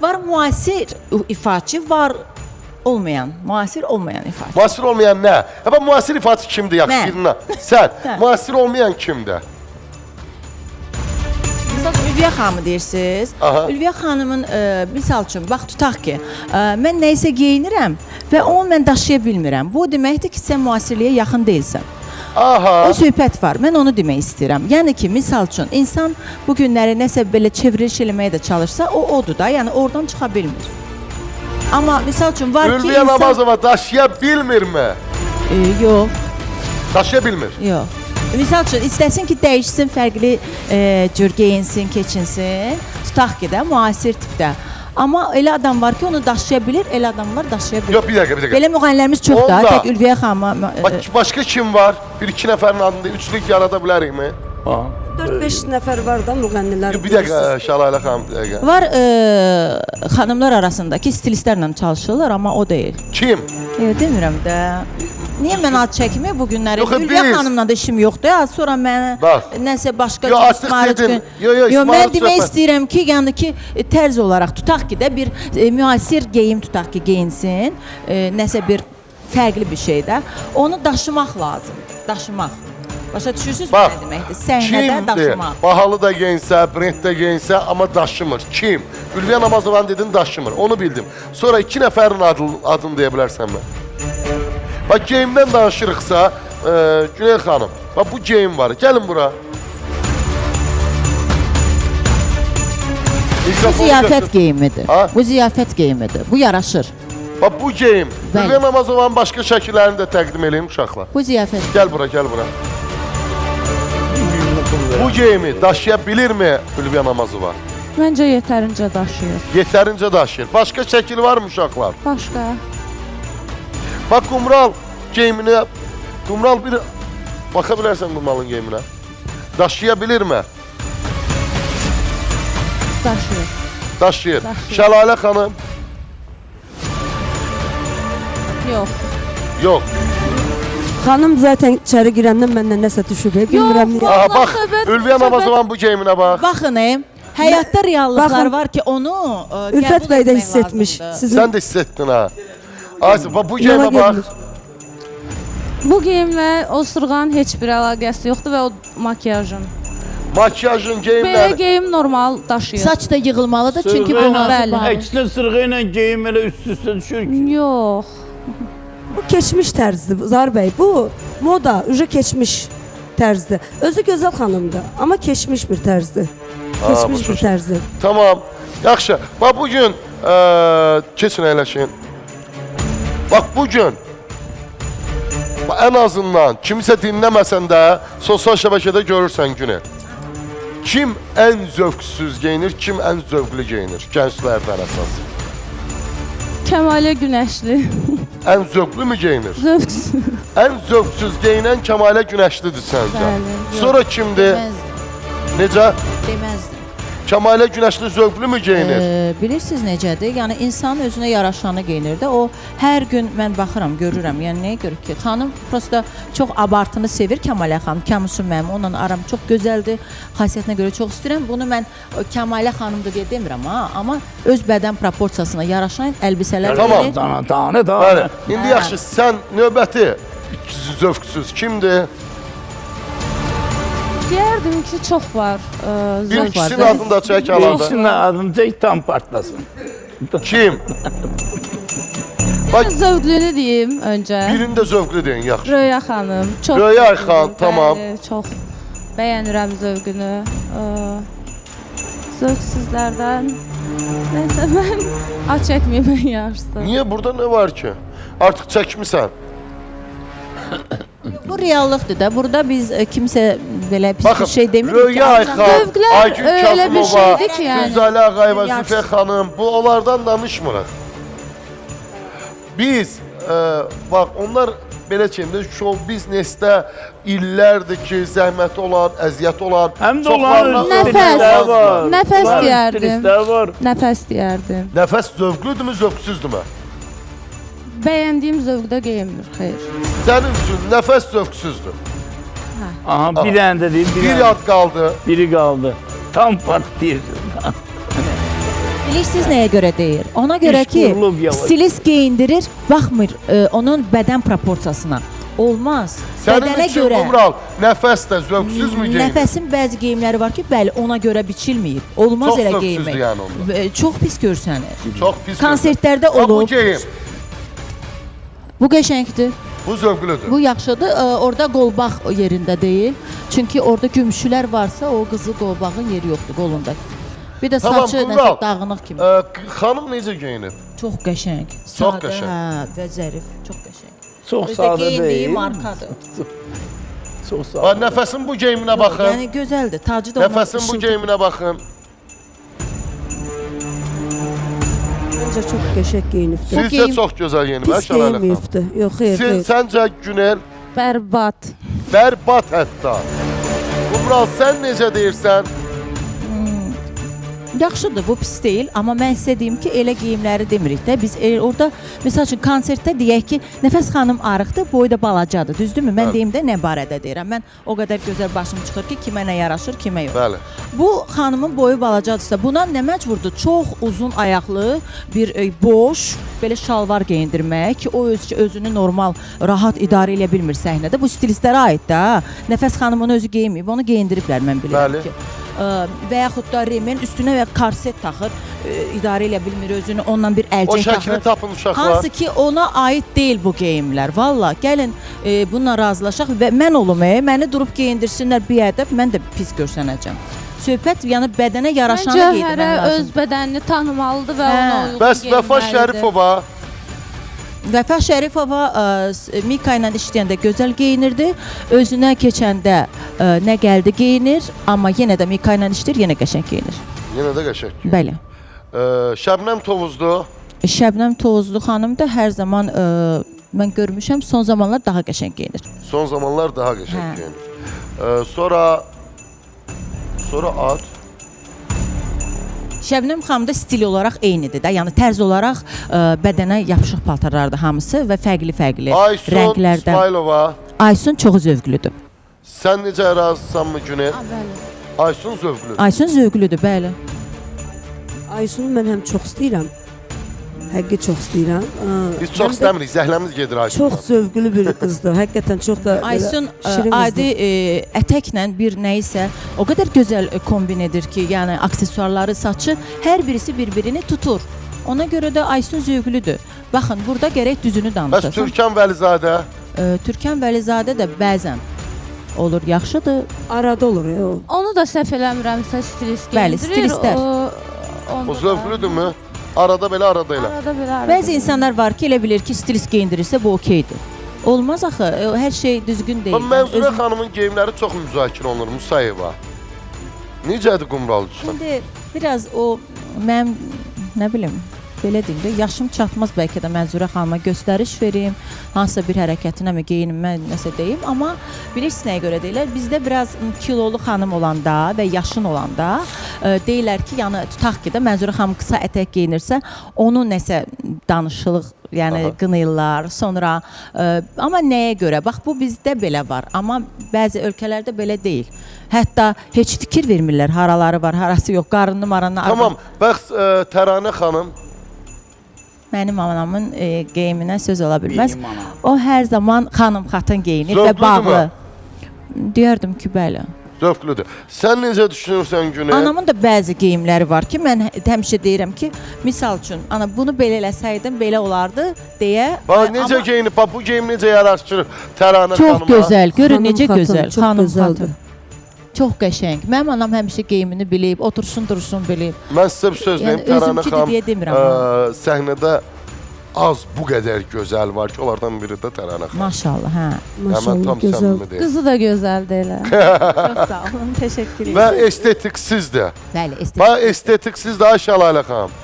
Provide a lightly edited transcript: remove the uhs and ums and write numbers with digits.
Var müasir ifaçı, var olmayan, müasir olmayan ifaçı. Müasir olmayan nə? Həbə müasir ifaçı kimdir yaxşı Mən. birinə? Sən. Müasir olmayan kimdir? Misal üçün, Ülviyə xanımı deyirsiniz. Aha. Ülviyə xanımın, misal üçün, bax tutaq ki, mən nəysə geyinirəm və onu mən daşıya bilmirəm. Bu deməkdir ki, sən müasirliyə yaxın deyilsən. Aha. O söhbət var, mən onu demək istəyirəm. Yəni ki, misal üçün, insan bu günləri nəsə belə çevriliş eləməyə də çalışsa, o odur da, yəni oradan çıxa bilmir. Amma misal üçün var ki, Ülviyə insan... Namazova daşıya bilmirmi? Yox, Daşıya bilmir. yox. Misal üçün, istəsin ki, dəyişsin, fərqli cür geyinsin, keçinsin, tutaq ki də, müasir tipdə. Amma elə adam var ki, onu daşıya bilir, elə adamlar daşıya bilir. Yox, bir dəqiqə. Belə müğənnilərimiz çox da, Onda- tək Ülviyə xanıma... Başqa kim var? Bir-iki nəfərin adında üçlük yarada bilərikmi? 4-5 nəfər var da müğənnilər. Bir dəqiqə, Şəlalə xanım, bir dəqiqə. Var xanımlar arasındakı stilistlərlə çalışırlar, amma o deyil. Kim? Demirəm də. Niyə mən ad çəkmir bu günləri? Yox, Ülviyə biz- xanımla da işim yoxdur. Ya, sonra mən Bax. nəsə başqa Yo, cür artıq İsmail dedin. üçün- Yo, Yo, İsmail mən demək söhbət- istəyirəm ki, yəni ki, tərz olaraq tutaq ki də bir müasir geyim tutaq ki, geyinsin, nəsə bir fərqli bir şeydə. Onu daşımaq lazım. Daşımaq. Başa düşürsünüz Bax, nə deməkdir? Səhnədə kimdir? daşımaq. Bahalı da geyinsə, brend də geyinsə, amma daşımır. Kim? Ülviyə Namazovanın dedin daşımır. Onu bildim. Sonra iki nəfərin adını deyə bilərsənmi? Bax, geyimdən danışırıqsa, Günel xanım, bax bu geyim var. Gəlin bura. Bu Mikrofonu ziyafət götür. geyimidir. Ha? Bu ziyafət geyimidir. Bu yaraşır. Bax bu geyim. Bəli. Ülviyə Namazovanın başqa şəkillərini də təqdim edeyim uşaqlar. Bu ziyafət. Gəl bura, gəl bura. Bu geyimi daşıya bilirmi Ülviyə Namazova? Məncə yetərincə daşıyır. Yetərincə daşıyır. Başqa şəkil var mı uşaqlar? Başqa? Bax Qumral geyiminə, Qumral bir baxa bilərsən Qumralın geyiminə. Daşıya bilirmi? Daşıyır. Daşıyır. Daşıyır. Şəlalə xanım? Yox. Yox. Xanım zaten içəri girəndən məndən nəsə düşüb. Bilmirəm niyə. Aha Allah bax, söhbət- Ülviyə söhbət- Namazovan bu geyiminə bax. Baxın, həyatda reallıqlar Baxın, var ki, onu Ülfət qəbul bəy də etmək hiss etmiş. lazımdır. Sizin Sən də hiss etdin ha. Ayşə, bax bu yola geyimə bax. gedir. Bu geyimlə o sırğanın heç bir əlaqəsi yoxdur və o makyajın. Makyajın, Belə geyimlər. geyim normal daşıyır. Saç da yığılmalıdır çünki bu Bəli. hazır bağlı. Əksinə sırğa ilə geyim elə üst-üstə düşür ki. Yox. Bu keçmiş tərzdir Zar bəy. Bu moda, ücə keçmiş tərzdir. Özü gözəl xanımdır, amma keçmiş bir tərzdir. Keçmiş bir tərzdir. Tamam. Yaxşı. Bax bu gün keçin əyləşin. Bax bu gün ən azından kimisə dinləməsən də sosial şəbəkədə görürsən günü. Kim ən zövqsüz geyinir, kim ən zövqlü geyinir gənclərdən əsas. Kəmalə Günəşli. Ən zövqlü mü geyinir? Zövqsüz. Ən zövqsüz geyinən Kəmalə Günəşlidir səncə. Bəli, yox. Sonra kimdir? Necə? Deməzdim. Kəmalə Günəşli zövqlü mü geyinir? Bilirsiniz necədir? Yəni insan özünə yaraşanı geyinir də. O hər gün mən baxıram, görürəm. Yəni nəyə görə ki, xanım prosta çox abartını sevir Kəmalə xanım. Kəmusu mənim, onunla aram çox gözəldir. Xasiyyətinə görə çox istəyirəm. Bunu mən Kəmalə xanımdır deyə demirəm ha, amma öz bədən proporsiyasına yaraşan əlbisələr Tamam. verir. Dana, Bəli. İndi yaxşı, sən növbəti zövqsüz kimdir? Deyərdim ki, çox var. Bir Zövq var. ikisinin adını da çək alanda. İkisinin adını çək tam partlasın. Kim? Bax, Zövqlünü deyim öncə. birində zövqlü deyin, yaxşı. Röya xanım. Çox Röya zövqlüdür, xan, tamam. bəli, çox bəyənirəm zövqünü. Zövqsüzlərdən nəsə mən aç çəkməyim yarısı. Niyə burada nə var ki? Artıq çəkmisən. Bu reallıqdır da. Burada biz kimsə belə pis Baxın, bir şey demirik. Röya Ayxan, Zövqlər Aygün elə bir Kazımova, şeydir ki, yəni. Güzələ Ağayeva, Yaxşı. Züfə xanım, bu onlardan danışmırıq. Biz, bax, onlar belə kimdir, show biznesdə illərdir ki, zəhməti olan, əziyyəti olan, Həm də çoxlarına onların Nəfəs. stilistləri var. Nəfəs Onların deyərdim. stilistləri var. Nəfəs deyərdim. Nəfəs zövqlüdürmü, zövqsüzdürmü? Bəyəndiyim zövqdə geyimdir, xeyr. Sənin üçün nəfəs zövqsüzdür. Aha, bir dənə də deyim, Bir yad qaldı. biri qaldı. Tam partlayır. Bilirsiniz nəyə görə deyir? Ona görə İş ki, qurulub yavaş. stilist geyindirir, baxmır onun bədən proporsiyasına. Olmaz. Sənin Bədənə üçün görə Qumral, nəfəs də zövqsüz mü geyinir? nəfəsin bəzi geyimləri var ki, bəli, ona görə biçilməyib. Olmaz Çox elə zövqsüzdür geyinmək. yəni onda. Çox pis görsənir. Çox pis. Konsertlərdə görünür. Bu olub. geyim, Bu qəşəngdir. bu zövqlüdür. Bu yaxşıdır. Orada qolbaq yerində deyil. Çünki orada gümüşlər varsa, o qızıl qolbağın yeri yoxdur qolunda. Bir də Tamam, saçı Qumral. nəsə dağınıq kimi. Xanım necə geyinib? Çox qəşəng. Çox Sadə, qəşəng. Hə, və zərif, çox qəşəng. Çox Özdə sadə geyindiyi deyil. markadır. Çox Bax, sadə. nəfəsin bu geyiminə baxın. Yəni gözəldir. Tacı da onun Nəfəsin bu ışıltı- geyiminə baxın. Məncə çox qəşəng geyinibdir. Bu Sizcə geyim- çox gözəl geyinib, Pis hə Şəlalə xanım? geyinməyibdir. Yox, xeyr, xeyr. Səncə Günel Bərbad. bərbad hətta. Qumral, sən necə deyirsən? Yaxşıdır, bu pis deyil, amma mən sizə deyim ki, elə geyimləri demirik də. Biz orada məsəl üçün konsertdə deyək ki, Nəfəs xanım arıqdır, boyu da balacadır, düzdürmü? Mən Bəli. deyim də nə barədə deyirəm. Mən o qədər gözəl başım çıxır ki, kimə nə yaraşır, kimə yox. Bəli. Bu xanımın boyu balacadırsa, buna nə məcburdur? Çox uzun ayaqlı bir boş belə şalvar geyindirmək ki, o özünü normal, rahat idarə edə bilmir səhnədə. Bu stilistlərə aid də. Ha. Nəfəs xanım onu özü geyinməyib, onu geyindiriblər mən bilirəm Bəli. ki. Və yaxud da remen üstünə və korset taxır, idarə edə bilmir özünü, ondan bir O əlcək şəkli taxır. tapın uşaqlar. Hansı ki ona aid deyil bu geyimlər. Valla gəlin bununla razılaşaq və mən olum, məni durub geyindirsinlər bir ədəb, mən də pis görsənəcəm. Söhbət yəni bədənə yaraşanı Məncə geyinmək hərə lazım. öz bədənini tanımalıdır və Hə. ona uyğun Bəs Vəfa geyinməlidir. Şərifova Vəfa Şərifova Mika ilə işləyəndə gözəl geyinirdi. Özünə keçəndə nə gəldi geyinir, amma yenə də Mika ilə işləyir, yenə qəşəng geyinir. yenə də qəşəng. Bəli. Şəbnəm Tovuzlu. Şəbnəm Tovuzlu xanım da hər zaman mən görmüşəm, son zamanlar daha qəşəng geyinir. Son zamanlar daha qəşəng Hə. geyinir. Sonra ad. Şəbnəm xanım da stil olaraq eynidir də. Yəni tərz olaraq bədənə yapışıq paltarlardır hamısı və fərqli-fərqli Aysun rənglərdən. İsmailova. Aysun çox zövqlüdür. Sən necə razısanmı Günel? Bəli. Aysun zövqlüdür. Aysun zövqlüdür, bəli. Aysun'u mən həm çox istəyirəm. Həqiqi çox istəyirəm. Biz çox Həm də istəmirik, zəhləmiz gedir Aysun. Çox zövqlü bir qızdır. Həqiqətən çox da belə Aysun şirin adi ətəklə bir nəyisə o qədər gözəl kombin edir ki, yəni aksesuarları, saçı hər birisi bir-birini tutur. Ona görə də Aysun zövqlüdür. Baxın, burada gərək düzünü Bəs danışasan. Türkan Vəlizadə? Türkan Vəlizadə də bəzən olur, yaxşıdır. arada olur ya o. Onu da səhv eləmirəmsə stilist Bəli, geyindirir. stilistlər. O zövqlüdürmü? Arada belə, arada elə. Arada bir arada. Bəzi insanlar var ki, elə bilir ki, stilist geyindirirsə bu okeydir. Olmaz axı, hər şey düzgün deyil. Mənzurə Özün- xanımın geyimləri çox müzakirə olunur, Musayeva. Necədir Qumral üçün? İndi biraz o mənim nə bilim belə deyim də yaşım çatmaz bəlkə də Mənzurə xanıma göstəriş verim, hansısa bir hərəkətinə mi geyinimə nəsə deyim, amma bilirsiniz nəyə görə deyirlər? Bizdə biraz kilolu xanım olanda və yaşın olanda deyirlər ki, yəni tutaq ki də Mənzurə xanım qısa ətək geyinirsə, onu nəsə danışılıq, yəni qınayırlar. Sonra amma nəyə görə? Bax bu bizdə belə var, amma bəzi ölkələrdə belə deyil. Hətta heç fikir vermirlər, haraları var, harası yox, qarınını maranını. Tamam, bəs Təranə xanım? Mənim anamın geyiminə söz ola bilməz. Benim anam. O hər zaman xanım xatın geyinir və Zövqlüdür bağlı. Deyərdim ki, bəli. Zövqlüdür. Sən necə düşünürsən Günel? Anamın da bəzi geyimləri var ki, mən həmişə deyirəm ki, misal üçün, ana bunu belə eləsəydim belə olardı deyə. Bax necə geyinib, bax bu geyim necə yaraşır Təranə Çox xanıma? gözəl. Görün Xanım necə xatın, gözəl. çox Xanım gözəldir. xatın. Çox qəşəng. Mənim anam həmişə geyimini bilib, otursun, dursun bilib. Mən sizə bir söz deyim, Yəni, Təranə özümkidir xanım deyə demirəm səhnədə az bu qədər gözəl var ki, onlardan biri də Təranə xanım. Maşallah, hə. Mən Maşallah tam gözəl. səmimi deyim. Qızı da gözəldir elə. Çox sağ olun, təşəkkür Və edirəm. estetiksizdir. Bəli, estetik. Bax estetiksiz də Ayşə Lalə xanım.